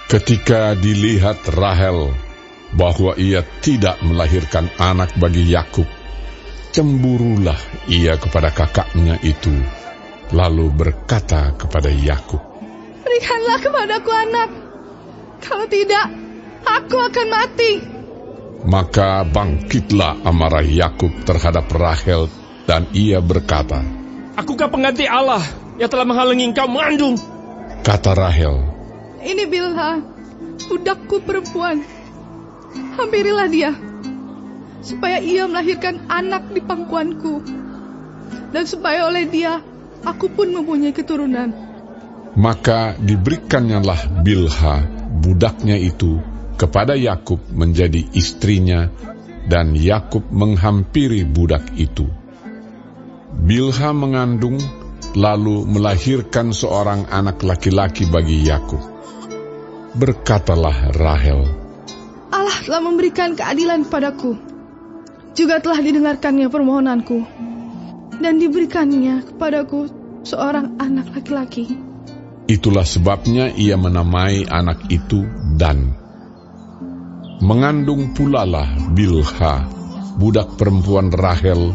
Ketika dilihat Rahel bahwa ia tidak melahirkan anak bagi Yakub, cemburulah ia kepada kakaknya itu, lalu berkata kepada Yakub, "Berikanlah kepadaku anak, kalau tidak, aku akan mati." Maka bangkitlah amarah Yakub terhadap Rahel, dan ia berkata, "Akukah pengganti Allah yang telah menghalangi engkau mengandung?" Kata Rahel, "Ini Bilha, budakku perempuan. Hampirilah dia, supaya ia melahirkan anak di pangkuanku, dan supaya oleh dia aku pun mempunyai keturunan." Maka diberikannya Bilha, budaknya itu, kepada Yakub menjadi istrinya, dan Yakub menghampiri budak itu. Bilha mengandung, lalu melahirkan seorang anak laki-laki bagi Yakub. Berkatalah Rahel, "Allah telah memberikan keadilan kepadaku, juga telah didengarkannya permohonanku, dan diberikannya kepadaku seorang anak laki-laki." Itulah sebabnya ia menamai anak itu Dan. Mengandung pulalah Bilha, budak perempuan Rahel,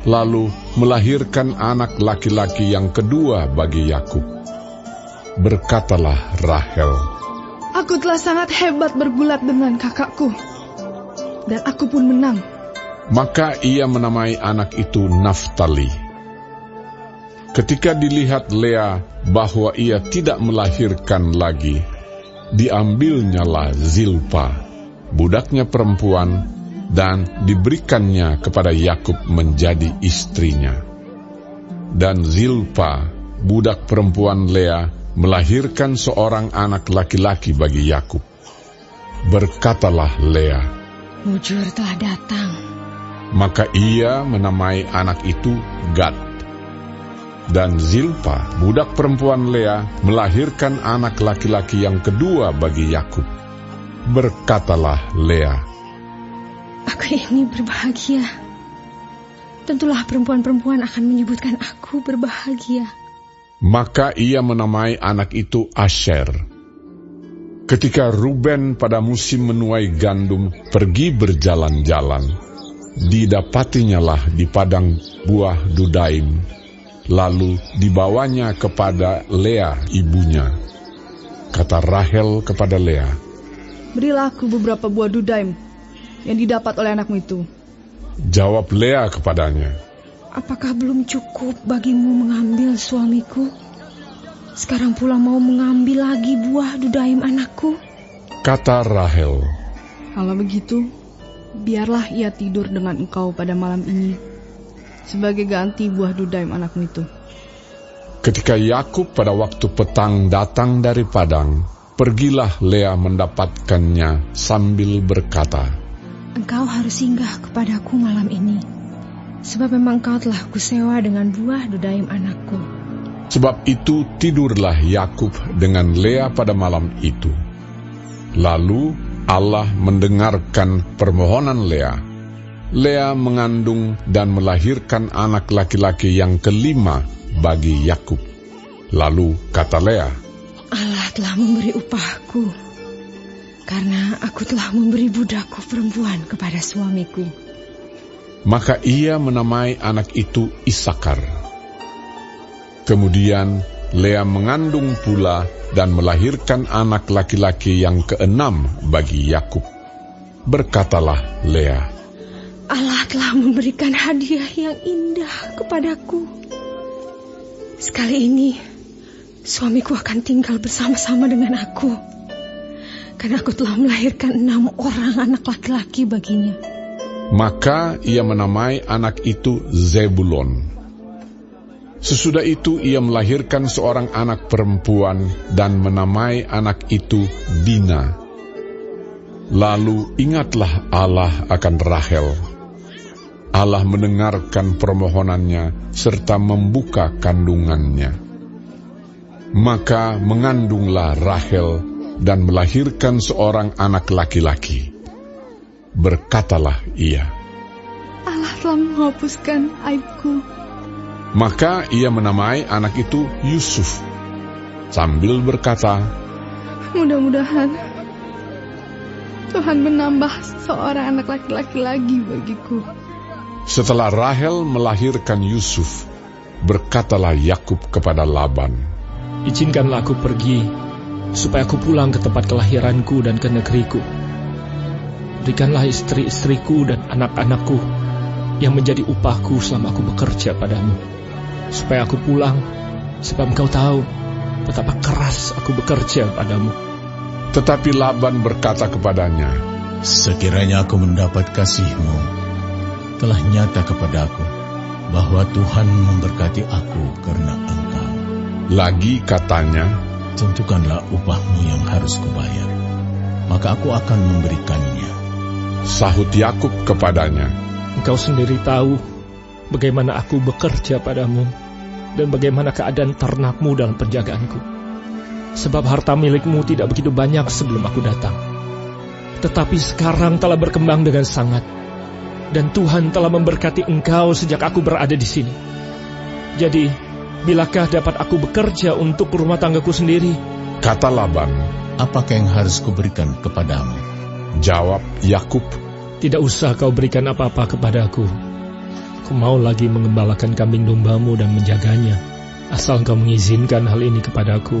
lalu melahirkan anak laki-laki yang kedua bagi Yakub. Berkatalah Rahel, "Aku telah sangat hebat bergulat dengan kakakku, dan aku pun menang." Maka ia menamai anak itu Naftali. Ketika dilihat Lea bahwa ia tidak melahirkan lagi, diambilnyalah Zilpa, budaknya perempuan, dan diberikannya kepada Yakub menjadi istrinya. Dan Zilpa, budak perempuan Lea, melahirkan seorang anak laki-laki bagi Yakub. Berkatalah Lea, "Mujur telah datang." Maka ia menamai anak itu Gad. Dan Zilpa, budak perempuan Lea, melahirkan anak laki-laki yang kedua bagi Yakub. Berkatalah Lea, "Aku ini berbahagia. Tentulah perempuan-perempuan akan menyebutkan aku berbahagia." Maka ia menamai anak itu Asher. Ketika Ruben pada musim menuai gandum pergi berjalan-jalan, didapatinyalah di padang buah Dudaim, lalu dibawanya kepada Lea ibunya. Kata Rahel kepada Lea, "Berilah aku beberapa buah dudaim yang didapat oleh anakmu itu." Jawab Lea kepadanya, "Apakah belum cukup bagimu mengambil suamiku? Sekarang pula mau mengambil lagi buah dudaim anakku?" Kata Rahel, "Kalau begitu, biarlah ia tidur dengan engkau pada malam ini, sebagai ganti buah dudaim anakmu itu." Ketika Yakub pada waktu petang datang dari padang, pergilah Lea mendapatkannya sambil berkata, "Engkau harus singgah kepadaku malam ini, sebab memang kau telah kusewa dengan buah dudaim anakku." Sebab itu tidurlah Yakub dengan Lea pada malam itu. Lalu Allah mendengarkan permohonan Lea. Lea mengandung dan melahirkan anak laki-laki yang kelima bagi Yakub. Lalu kata Lea, "Allah telah memberi upahku, karena aku telah memberi budakku perempuan kepada suamiku." Maka ia menamai anak itu Isakar. Kemudian Lea mengandung pula dan melahirkan anak laki-laki yang keenam bagi Yakub. Berkatalah Lea, "Allah telah memberikan hadiah yang indah kepadaku. Sekali ini, suamiku akan tinggal bersama-sama dengan aku, karena aku telah melahirkan 6 orang anak laki-laki baginya." Maka ia menamai anak itu Zebulon. Sesudah itu ia melahirkan seorang anak perempuan dan menamai anak itu Dina. Lalu ingatlah Allah akan Rahel. Allah mendengarkan permohonannya serta membuka kandungannya. Maka mengandunglah Rahel dan melahirkan seorang anak laki-laki. Berkatalah ia, "Allah telah menghapuskan aibku." Maka ia menamai anak itu Yusuf, sambil berkata, Mudah-mudahan Tuhan menambah seorang anak laki-laki lagi bagiku. Setelah Rahel melahirkan Yusuf, berkatalah Yakub kepada Laban, Izinkanlah aku pergi, supaya aku pulang ke tempat kelahiranku dan ke negeriku. Berikanlah istri-istriku dan anak-anakku yang menjadi upahku selama aku bekerja padamu, supaya aku pulang, sebab engkau tahu betapa keras aku bekerja padamu. Tetapi Laban berkata kepadanya, Sekiranya aku mendapat kasih-Mu, telah nyata kepadaku bahwa Tuhan memberkati aku karena Engkau. Lagi katanya, Tentukanlah upah-Mu yang harus kubayar, maka aku akan memberikannya. sahut Yakub kepadanya, Engkau sendiri tahu bagaimana aku bekerja padamu dan bagaimana keadaan ternakmu dalam penjagaanku. Sebab harta milikmu tidak begitu banyak sebelum aku datang. Tetapi sekarang telah berkembang dengan sangat, dan Tuhan telah memberkati engkau sejak aku berada di sini. Jadi, bilakah dapat aku bekerja untuk rumah tanggaku sendiri? Kata Laban. Apakah yang harus kuberikan kepadamu? Jawab Yakub, Tidak usah kau berikan apa-apa kepadaku. Aku mau lagi mengembalakan kambing dombamu dan menjaganya, asal engkau mengizinkan hal ini kepadaku.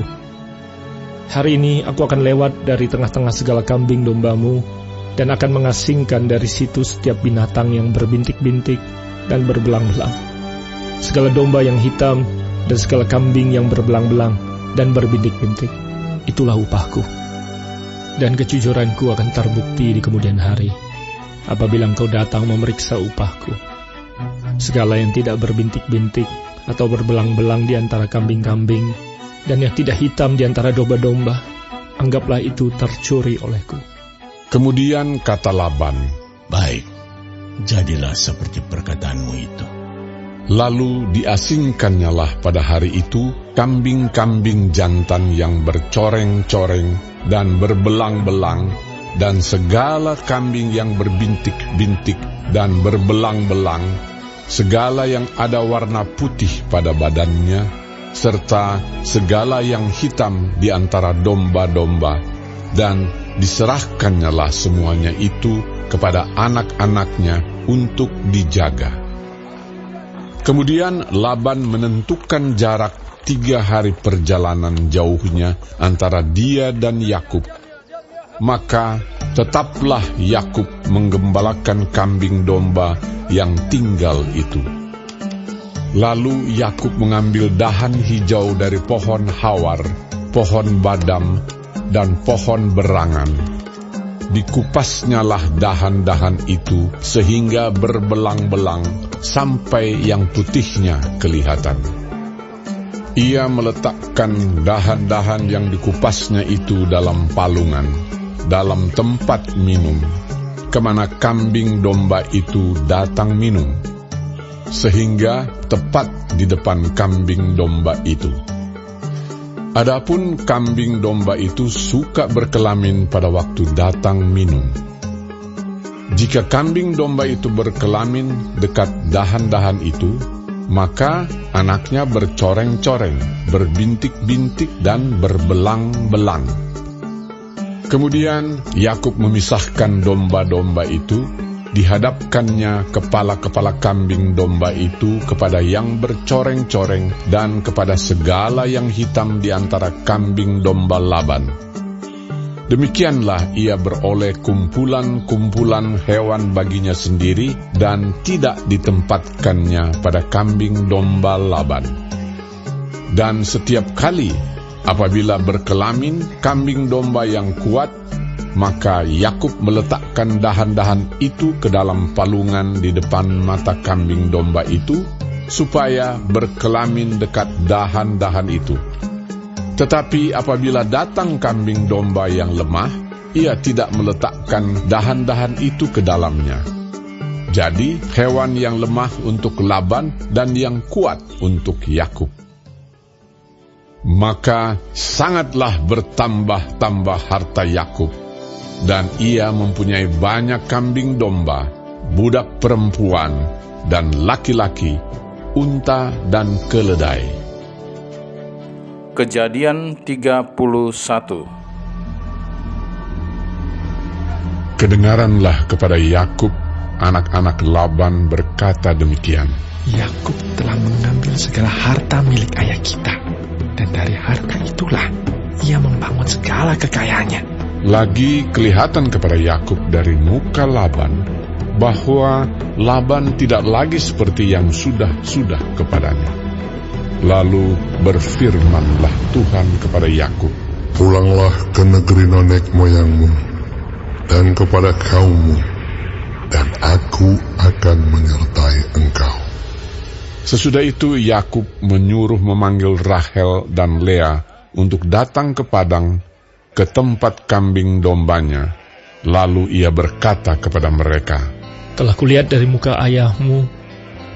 Hari ini aku akan lewat dari tengah-tengah segala kambing dombamu dan akan mengasingkan dari situ setiap binatang yang berbintik-bintik dan berbelang-belang. Segala domba yang hitam dan segala kambing yang berbelang-belang dan berbintik-bintik, itulah upahku. Dan kejujuranku akan terbukti di kemudian hari, apabila engkau datang memeriksa upahku. Segala yang tidak berbintik-bintik atau berbelang-belang di antara kambing-kambing, dan yang tidak hitam di antara domba-domba, anggaplah itu tercuri olehku. Kemudian kata Laban, Baik, jadilah seperti perkataanmu itu. lalu diasingkannyalah pada hari itu kambing-kambing jantan yang bercoreng-coreng dan berbelang-belang, dan segala kambing yang berbintik-bintik dan berbelang-belang, segala yang ada warna putih pada badannya, serta segala yang hitam di antara domba-domba, dan diserahkannyalah semuanya itu kepada anak-anaknya untuk dijaga. Kemudian Laban menentukan jarak 3 hari perjalanan jauhnya antara dia dan Yakub. Maka tetaplah Yakub menggembalakan kambing domba yang tinggal itu. Lalu Yakub mengambil dahan hijau dari pohon hawar, pohon badam, dan pohon berangan. Dikupasnyalah dahan-dahan itu sehingga berbelang-belang sampai yang putihnya kelihatan. Ia meletakkan dahan-dahan yang dikupasnya itu dalam palungan, dalam tempat minum, kemana kambing domba itu datang minum, sehingga tepat di depan kambing domba itu. Adapun kambing domba itu suka berkelamin pada waktu datang minum. Jika kambing domba itu berkelamin dekat dahan-dahan itu, maka anaknya bercoreng-coreng, berbintik-bintik dan berbelang-belang. Kemudian Yakub memisahkan domba-domba itu, dihadapkannya kepala-kepala kambing domba itu kepada yang bercoreng-coreng dan kepada segala yang hitam di antara kambing domba Laban. Demikianlah ia beroleh kumpulan-kumpulan hewan baginya sendiri dan tidak ditempatkannya pada kambing domba Laban. Dan setiap kali apabila berkelamin kambing domba yang kuat, maka Yakub meletakkan dahan-dahan itu ke dalam palungan di depan mata kambing domba itu, supaya berkelamin dekat dahan-dahan itu. Tetapi apabila datang kambing domba yang lemah, ia tidak meletakkan dahan-dahan itu ke dalamnya. Jadi hewan yang lemah untuk Laban dan yang kuat untuk Yakub. Maka sangatlah bertambah-tambah harta Yakub, dan ia mempunyai banyak kambing domba, budak perempuan, dan laki-laki, unta dan keledai. Kejadian 31. Kedengaranlah kepada Yakub, anak-anak Laban berkata demikian. Yakub telah mengambil segala harta milik ayah kita, dan dari harta itulah ia membangun segala kekayaannya. Lagi kelihatan kepada Yakub dari muka Laban bahwa Laban tidak lagi seperti yang sudah kepadanya. Lalu berfirmanlah Tuhan kepada Yakub, "Pulanglah ke negeri nenek moyangmu dan kepada kaummu, dan aku akan menyertai engkau." Sesudah itu Yakub menyuruh memanggil Rahel dan Lea untuk datang ke padang, ke tempat kambing dombanya. Lalu ia berkata kepada mereka, "Telah kulihat dari muka ayahmu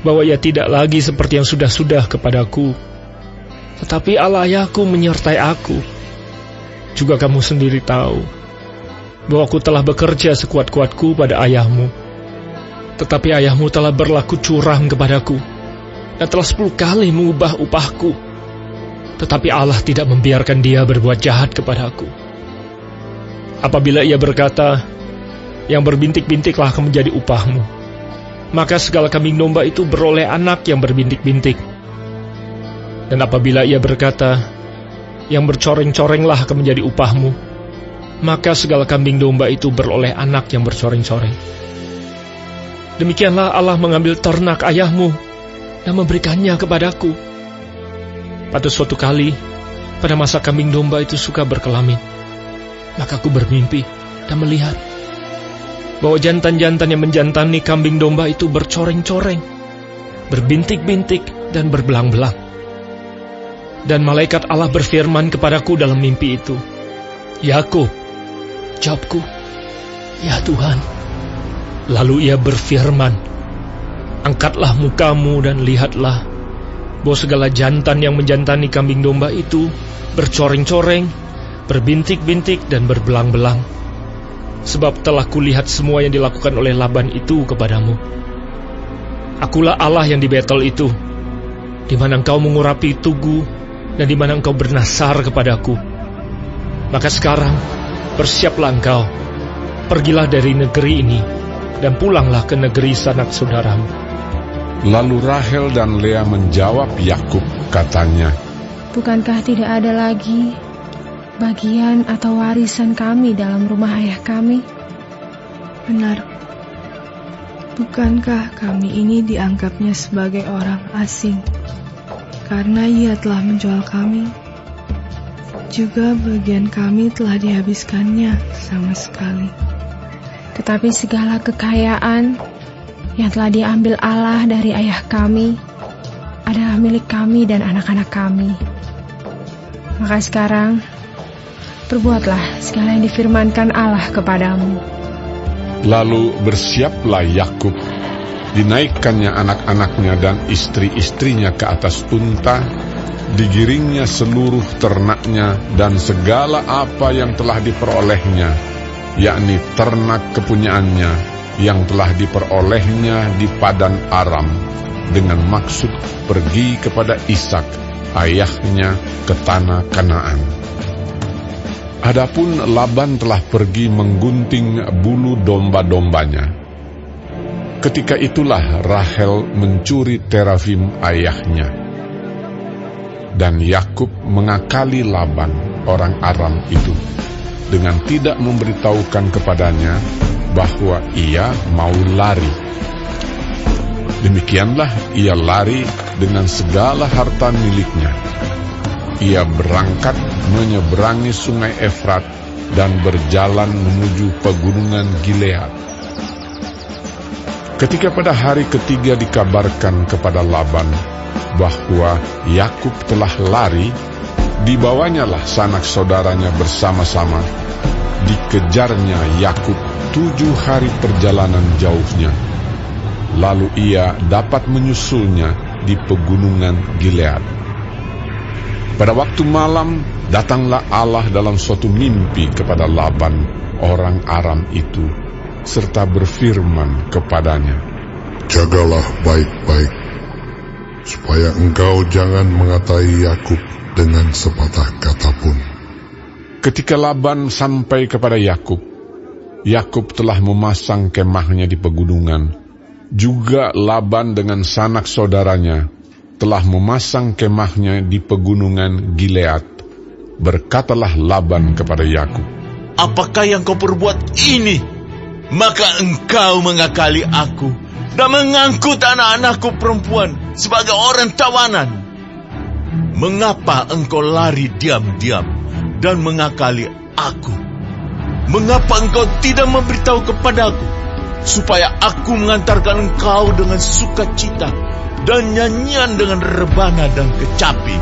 bahwa ia tidak lagi seperti yang sudah kepadaku, tetapi Allah ayahku menyertai aku. Juga kamu sendiri tahu bahwa aku telah bekerja sekuat-kuatku pada ayahmu, tetapi ayahmu telah berlaku curang kepadaku dan telah 10 kali mengubah upahku. Tetapi Allah tidak membiarkan dia berbuat jahat kepadaku. Apabila ia berkata, 'Yang berbintik-bintiklah akan menjadi upahmu,' maka segala kambing domba itu beroleh anak yang berbintik-bintik. Dan apabila ia berkata, 'Yang bercoreng-corenglah akan menjadi upahmu,' maka segala kambing domba itu beroleh anak yang bercoreng-coreng. Demikianlah Allah mengambil ternak ayahmu dan memberikannya kepadaku. Pada suatu kali, pada masa kambing domba itu suka berkelamin, maka aku bermimpi dan melihat bahwa jantan-jantan yang menjantani kambing domba itu bercoreng-coreng, berbintik-bintik dan berbelang-belang. Dan malaikat Allah berfirman kepadaku dalam mimpi itu, 'Yakub.' Jawabku, 'Ya Tuhan.' Lalu ia berfirman, 'Angkatlah mukamu dan lihatlah bahwa segala jantan yang menjantani kambing domba itu bercoreng-coreng, berbintik-bintik dan berbelang-belang. Sebab telah kulihat semua yang dilakukan oleh Laban itu kepadamu. Akulah Allah yang di Betel itu, di mana engkau mengurapi tugu dan di mana engkau bernasar kepadaku. Maka sekarang bersiaplah engkau, pergilah dari negeri ini dan pulanglah ke negeri sanak saudaramu." Lalu Rahel dan Lea menjawab Yakub, katanya, "Bukankah tidak ada lagi bagian atau warisan kami dalam rumah ayah kami?" Benar. Bukankah kami ini dianggapnya sebagai orang asing karena ia telah menjual kami? Juga bagian kami telah dihabiskannya sama sekali. Tetapi segala kekayaan yang telah diambil Allah dari ayah kami adalah milik kami dan anak-anak kami. Maka sekarang perbuatlah segala yang difirmankan Allah kepadamu." Lalu bersiaplah Yakub, dinaikkannya anak-anaknya dan istri-istrinya ke atas unta, digiringnya seluruh ternaknya dan segala apa yang telah diperolehnya, yakni ternak kepunyaannya yang telah diperolehnya di Padan Aram, dengan maksud pergi kepada Ishak ayahnya ke tanah Kanaan. Adapun Laban telah pergi menggunting bulu domba-dombanya. Ketika itulah Rahel mencuri terafim ayahnya. Dan Yakub mengakali Laban, orang Aram itu, dengan tidak memberitahukan kepadanya bahwa ia mau lari. Demikianlah ia lari dengan segala harta miliknya. Ia berangkat menyeberangi sungai Efrat dan berjalan menuju pegunungan Gilead. Ketika pada hari ketiga dikabarkan kepada Laban bahwa Yakub telah lari, dibawanyalah sanak saudaranya bersama-sama. Dikejarnya Yakub 7 hari perjalanan jauhnya. Lalu ia dapat menyusulnya di pegunungan Gilead. Pada waktu malam, datanglah Allah dalam suatu mimpi kepada Laban, orang Aram itu, serta berfirman kepadanya, "Jagalah baik-baik, supaya engkau jangan mengatai Yakub dengan sepatah kata pun." Ketika Laban sampai kepada Yakub, Yakub telah memasang kemahnya di pegunungan. Juga Laban dengan sanak saudaranya telah memasang kemahnya di pegunungan Gilead. Berkatalah Laban kepada Yakub, "Apakah yang kau perbuat ini? Maka engkau mengakali aku dan mengangkut anak-anakku perempuan sebagai orang tawanan. Mengapa engkau lari diam-diam dan mengakali aku? Mengapa engkau tidak memberitahu kepadaku, supaya aku mengantarkan engkau dengan sukacita dan nyanyian dengan rebana dan kecapi?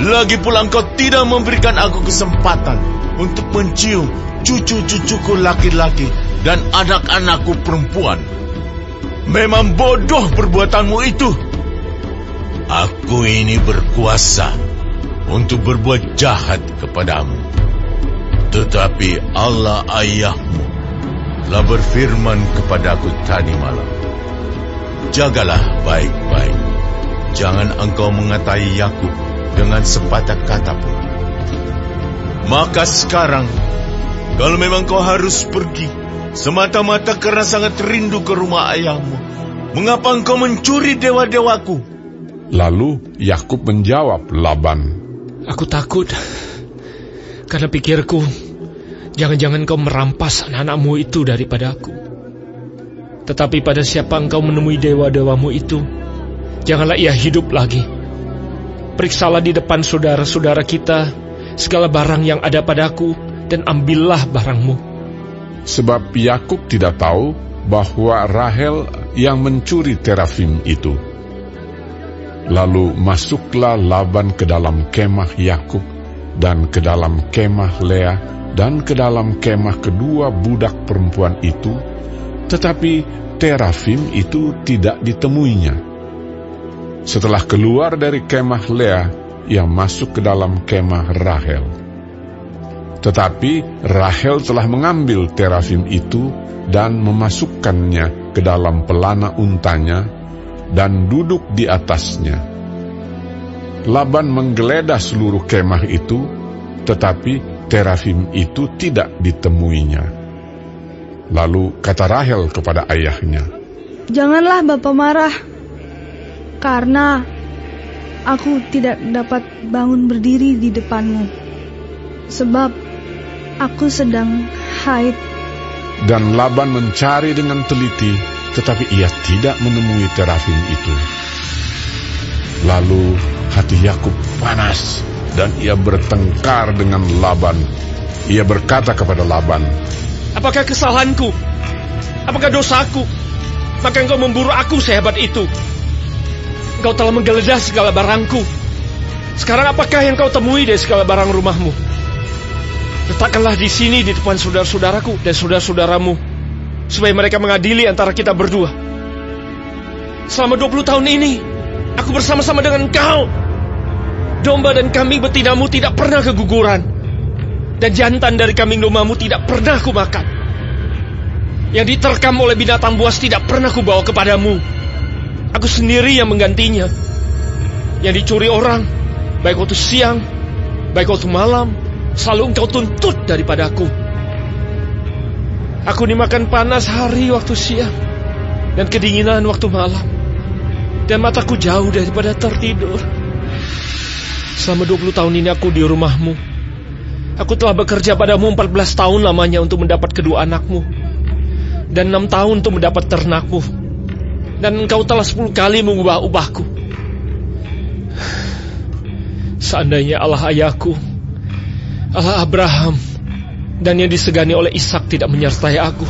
Lagi pula engkau tidak memberikan aku kesempatan untuk mencium cucu-cucuku laki-laki dan anak-anakku perempuan. Memang bodoh perbuatanmu itu. Aku ini berkuasa untuk berbuat jahat kepadamu. Tetapi Allah ayahmu telah berfirman kepadaku tadi malam, jagalah baik-baik, jangan engkau mengatai Yakub dengan sepatah kata pun. Maka sekarang, kalau memang kau harus pergi semata-mata karena sangat rindu ke rumah ayahmu, mengapa engkau mencuri dewa-dewaku?" Lalu Yakub menjawab Laban, Aku takut, karena pikirku, jangan-jangan kau merampas anak-anakmu itu daripada aku. Tetapi pada siapa engkau menemui dewa-dewamu itu, janganlah ia hidup lagi. Periksalah di depan saudara-saudara kita segala barang yang ada padaku, dan ambillah barangmu. sebab Yakub tidak tahu bahwa Rahel yang mencuri terafim itu. Lalu masuklah Laban ke dalam kemah Yakub dan ke dalam kemah Lea dan ke dalam kemah kedua budak perempuan itu, tetapi terafim itu tidak ditemuinya. Setelah keluar dari kemah Lea, ia masuk ke dalam kemah Rahel. Tetapi Rahel telah mengambil terafim itu dan memasukkannya ke dalam pelana untanya dan duduk di atasnya. Laban menggeledah seluruh kemah itu, tetapi terafim itu tidak ditemuinya. Lalu kata Rahel kepada ayahnya, "Janganlah Bapa marah, karena aku tidak dapat bangun berdiri di depanmu, sebab aku sedang haid." Dan Laban mencari dengan teliti, tetapi ia tidak menemui terafim itu. Lalu hati Yakub panas, dan ia bertengkar dengan Laban. Ia berkata kepada Laban, Apakah kesalahanku? Apakah dosaku? Maka engkau memburu aku sehebat itu. Engkau telah menggeledah segala barangku. Sekarang apakah yang kau temui dari segala barang rumahmu? Letakkanlah di sini di depan saudara-saudaraku dan saudara-saudaramu, supaya mereka mengadili antara kita berdua. Selama 20 tahun ini, aku bersama-sama dengan engkau. Domba dan kambing betinamu tidak pernah keguguran, dan jantan dari kambing dombamu tidak pernah kumakan. Yang diterkam oleh binatang buas tidak pernah kubawa kepadamu. Aku sendiri yang menggantinya. Yang dicuri orang, baik waktu siang, baik waktu malam, selalu engkau tuntut daripadaku. Aku dimakan panas hari waktu siang, dan kedinginan waktu malam, dan mataku jauh daripada tertidur. Selama 20 tahun ini aku di rumahmu. Aku telah bekerja padamu 14 tahun lamanya untuk mendapat kedua anakmu, dan 6 tahun untuk mendapat ternakmu, dan engkau telah 10 kali mengubah upahku. Seandainya Allah ayahku, Allah Abraham, dan yang disegani oleh Ishak tidak menyertai aku,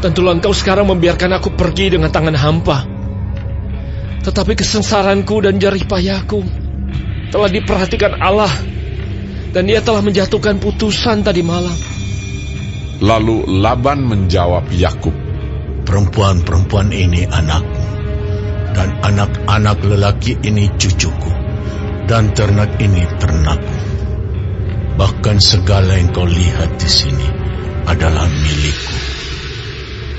tentulah engkau sekarang membiarkan aku pergi dengan tangan hampa. Tetapi kesengsaranku dan jerih payahku telah diperhatikan Allah, dan Ia telah menjatuhkan putusan tadi malam. Lalu Laban menjawab Yakub, Perempuan-perempuan ini anakmu, dan anak-anak lelaki ini cucuku, dan ternak ini ternakku. Bahkan segala yang kau lihat di sini adalah milikku.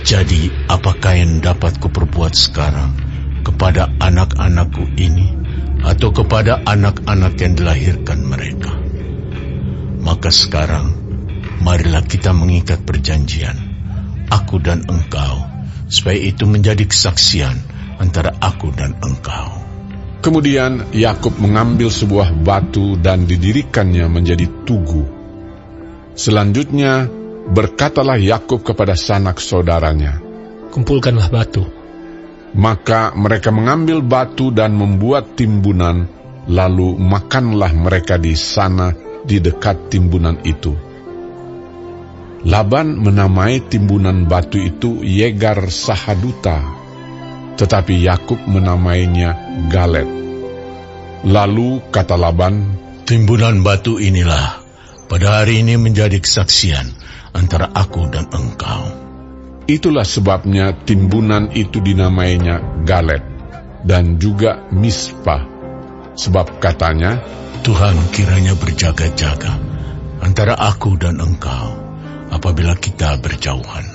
Jadi apakah yang dapat kuperbuat sekarang kepada anak-anakku ini, atau kepada anak-anak yang dilahirkan mereka? Maka sekarang marilah kita mengikat perjanjian, aku dan engkau, supaya itu menjadi kesaksian antara aku dan engkau. Kemudian Yakub mengambil sebuah batu dan didirikannya menjadi tugu. Selanjutnya berkatalah Yakub kepada sanak saudaranya, kumpulkanlah batu. Maka mereka mengambil batu dan membuat timbunan, lalu makanlah mereka di sana di dekat timbunan itu. Laban menamai timbunan batu itu Yegar Sahaduta, tetapi Yakub menamainya Galet. Lalu kata Laban, timbunan batu inilah pada hari ini menjadi kesaksian antara aku dan engkau. Itulah sebabnya timbunan itu dinamainya Galet dan juga Mispa, sebab katanya, Tuhan kiranya berjaga-jaga antara aku dan engkau apabila kita berjauhan.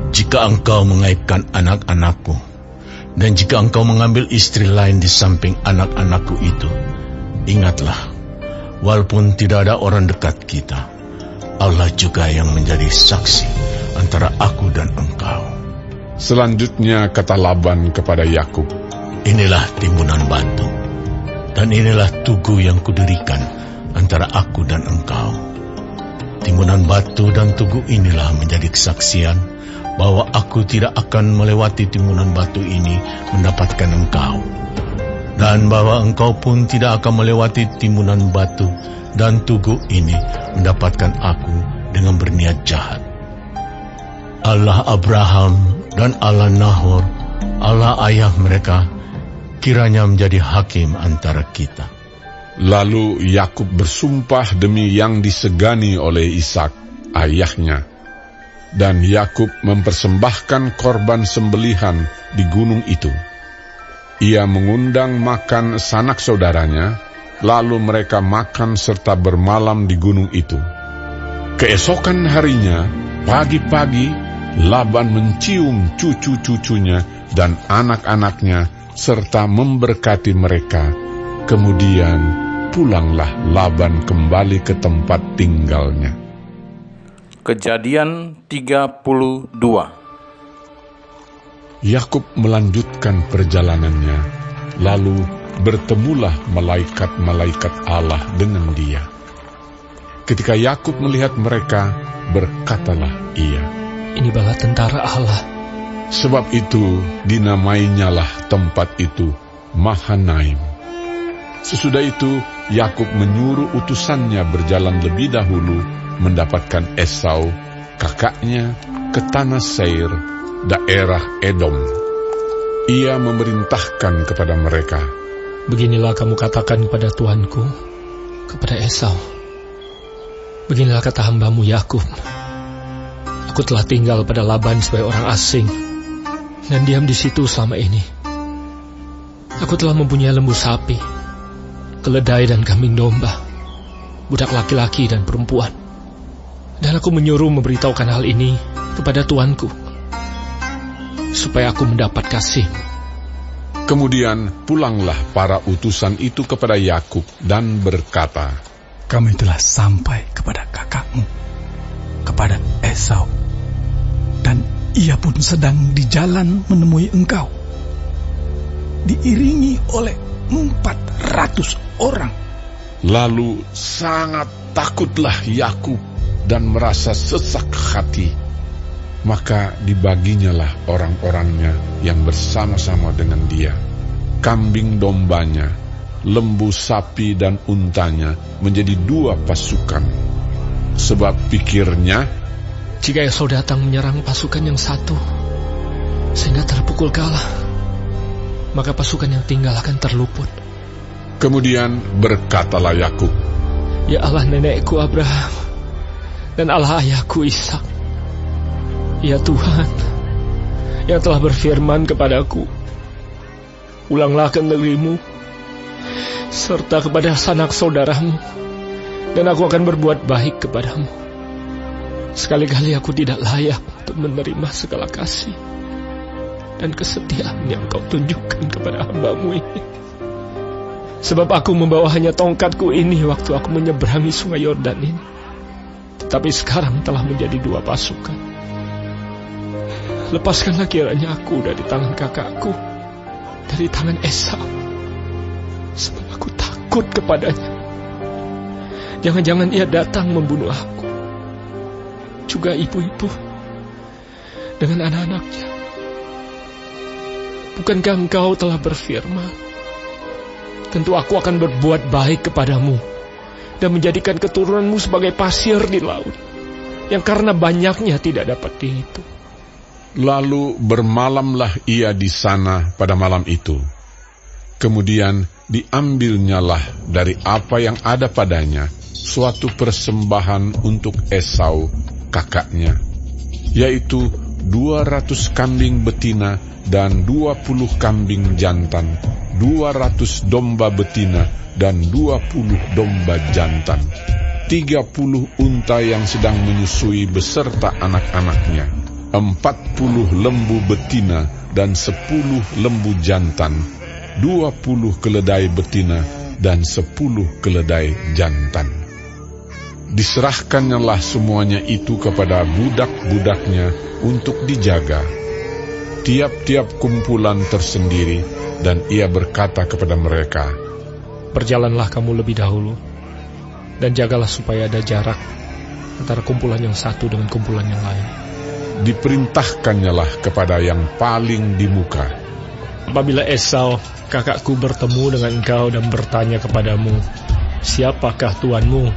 Jika engkau mengaibkan anak-anakku, dan jika engkau mengambil istri lain di samping anak-anakku itu, ingatlah, walaupun tidak ada orang dekat kita, Allah juga yang menjadi saksi antara aku dan engkau. Selanjutnya kata Laban kepada Yakub, inilah timbunan batu, dan inilah tugu yang kudirikan antara aku dan engkau. Timbunan batu dan tugu inilah menjadi kesaksian bahwa aku tidak akan melewati timbunan batu ini mendapatkan engkau, dan bahwa engkau pun tidak akan melewati timbunan batu dan tugu ini mendapatkan aku dengan berniat jahat. Allah Abraham dan Allah Nahor, Allah ayah mereka, kiranya menjadi hakim antara kita. Lalu Yakub bersumpah demi yang disegani oleh Ishak, ayahnya. Dan Yakub mempersembahkan korban sembelihan di gunung itu. Ia mengundang makan sanak saudaranya, lalu mereka makan serta bermalam di gunung itu. Keesokan harinya, pagi-pagi, Laban mencium cucu-cucunya dan anak-anaknya, serta memberkati mereka. Kemudian pulanglah Laban kembali ke tempat tinggalnya. Kejadian 32. Yakub melanjutkan perjalanannya, lalu bertemulah malaikat-malaikat Allah dengan dia. Ketika Yakub melihat mereka, berkatalah ia, ini bala tentara Allah. Sebab itu dinamainyalah tempat itu Mahanaim. Sesudah itu Yakub menyuruh utusannya berjalan lebih dahulu mendapatkan Esau, kakaknya, ke tanah Seir, daerah Edom. Ia memerintahkan kepada mereka, beginilah kamu katakan kepada tuanku, kepada Esau, beginilah kata hambamu Yakub, aku telah tinggal pada Laban sebagai orang asing dan diam di situ selama ini. Aku telah mempunyai lembu sapi, keledai dan kambing domba, budak laki-laki dan perempuan. Dan aku menyuruh memberitahukan hal ini kepada tuanku, supaya aku mendapat kasih. Kemudian pulanglah para utusan itu kepada Yakub dan berkata, kami telah sampai kepada kakakmu, kepada Esau, dan ia pun sedang di jalan menemui engkau, diiringi oleh 400 orang. Lalu sangat takutlah Yakub dan merasa sesak hati. Maka dibaginyalah orang-orangnya yang bersama-sama dengan dia, kambing dombanya, lembu sapi dan untanya menjadi 2 pasukan. Sebab pikirnya, jika Esau datang menyerang pasukan yang satu sehingga terpukul kalah, maka pasukan yang tinggal akan terluput. Kemudian berkatalah Yakub, ya Allah nenekku Abraham dan Allah ayahku Ishak, ya Tuhan yang telah berfirman kepadaku, pulanglah ke negerimu serta kepada sanak saudaramu, dan aku akan berbuat baik kepadamu. Sekali-kali aku tidak layak untuk menerima segala kasih dan kesetiaan yang kau tunjukkan kepada hambamu ini. Sebab aku membawa hanya tongkatku ini waktu aku menyeberangi sungai Yordan ini. tetapi sekarang telah menjadi 2 pasukan. Lepaskanlah kiranya aku dari tangan kakakku, dari tangan Esau, sebab aku takut kepadanya. Jangan-jangan ia datang membunuh aku, juga ibu-ibu dengan anak-anaknya. Bukankah engkau telah berfirman, tentu aku akan berbuat baik kepadamu dan menjadikan keturunanmu sebagai pasir di laut, yang karena banyaknya tidak dapat dihitung. Lalu bermalamlah ia di sana pada malam itu. Kemudian diambilnyalah dari apa yang ada padanya suatu persembahan untuk Esau kakaknya, yaitu 200 kambing betina dan 20 kambing jantan, 200 domba betina dan 20 domba jantan, 30 unta yang sedang menyusui beserta anak-anaknya, 40 lembu betina dan 10 lembu jantan, 20 keledai betina dan 10 keledai jantan. Diserahkannyalah semuanya itu kepada budak-budaknya untuk dijaga, tiap-tiap kumpulan tersendiri, dan ia berkata kepada mereka, Berjalanlah kamu lebih dahulu, dan jagalah supaya ada jarak antara kumpulan yang satu dengan kumpulan yang lain. Diperintahkannyalah kepada yang paling di muka. Apabila Esau, kakakku, bertemu dengan engkau dan bertanya kepadamu, siapakah tuanmu,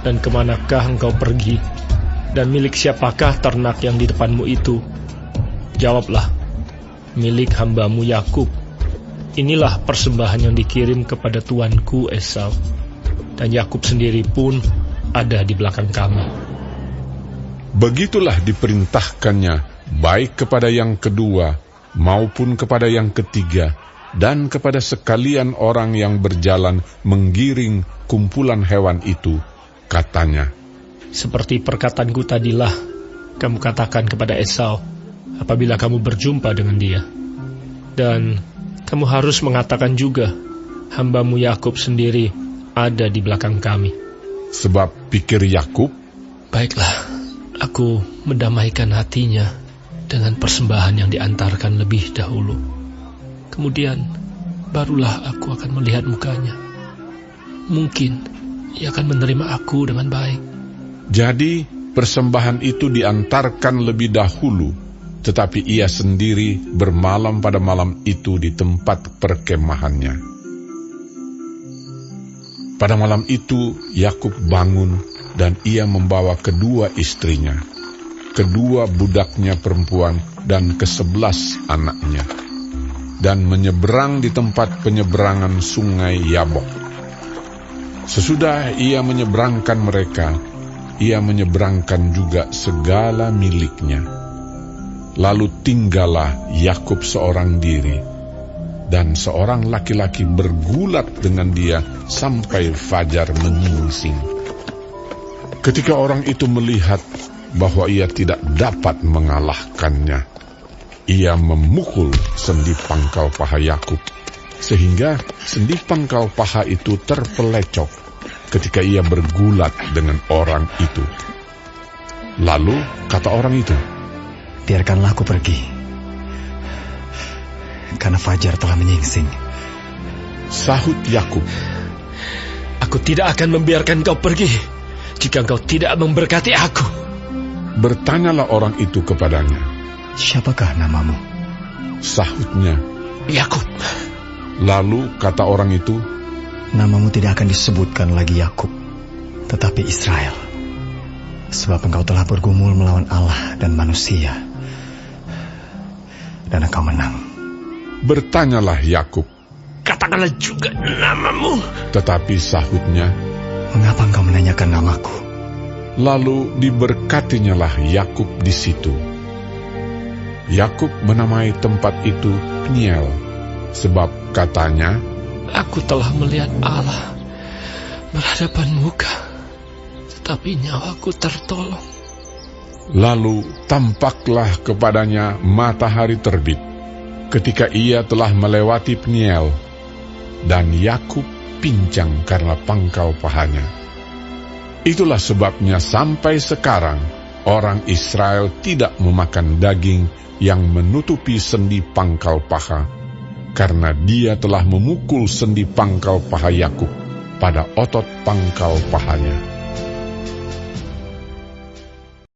dan kemanakah engkau pergi, dan milik siapakah ternak yang di depanmu itu? Jawablah, milik hambamu Yakub. Inilah persembahan yang dikirim kepada tuanku Esau, dan Yakub sendiri pun ada di belakang kami. Begitulah diperintahkannya, baik kepada yang kedua maupun kepada yang ketiga, dan kepada sekalian orang yang berjalan menggiring kumpulan hewan itu. Katanya, Seperti perkataanku tadilah, kamu katakan kepada Esau apabila kamu berjumpa dengan dia. Dan kamu harus mengatakan juga, hambamu Yakub sendiri ada di belakang kami. sebab pikir Yakub, Baiklah, aku mendamaikan hatinya dengan persembahan yang diantarkan lebih dahulu. Kemudian barulah aku akan melihat mukanya. Mungkin ia akan menerima aku dengan baik. Jadi persembahan itu diantarkan lebih dahulu, tetapi ia sendiri bermalam pada malam itu di tempat perkemahannya. Pada malam itu Yakub bangun dan ia membawa kedua istrinya, kedua budaknya perempuan dan ke-11 anaknya, dan menyeberang di tempat penyeberangan sungai Yabok. Sesudah ia menyeberangkan mereka, ia menyeberangkan juga segala miliknya. Lalu tinggallah Yakub seorang diri, dan seorang laki-laki bergulat dengan dia sampai fajar menyingsing. Ketika orang itu melihat bahwa ia tidak dapat mengalahkannya, ia memukul sendi pangkal paha Yakub, sehingga sendi pangkal paha itu terpelecok ketika ia bergulat dengan orang itu. Lalu kata orang itu, Biarkanlah aku pergi, karena fajar telah menyingsing. Sahut Yakub, Aku tidak akan membiarkan kau pergi jika engkau tidak memberkati aku. Bertanyalah orang itu kepadanya. Siapakah namamu? Sahutnya, Yakub. lalu kata orang itu, Namamu tidak akan disebutkan lagi Yakub, tetapi Israel, sebab engkau telah bergumul melawan Allah dan manusia, dan engkau menang. Bertanyalah Yakub, Katakanlah juga namamu. tetapi sahutnya, Mengapa engkau menanyakan namaku? lalu diberkatinyalah Yakub di situ. Yakub menamai tempat itu Peniel, sebab katanya, Aku telah melihat Allah berhadapan muka, tetapi nyawaku tertolong. Lalu tampaklah kepadanya matahari terbit, ketika ia telah melewati Peniel, dan Yakub pincang karena pangkal pahanya. Itulah sebabnya sampai sekarang orang Israel tidak memakan daging yang menutupi sendi pangkal paha, karena dia telah memukul sendi pangkal paha Yakub pada otot pangkal pahanya.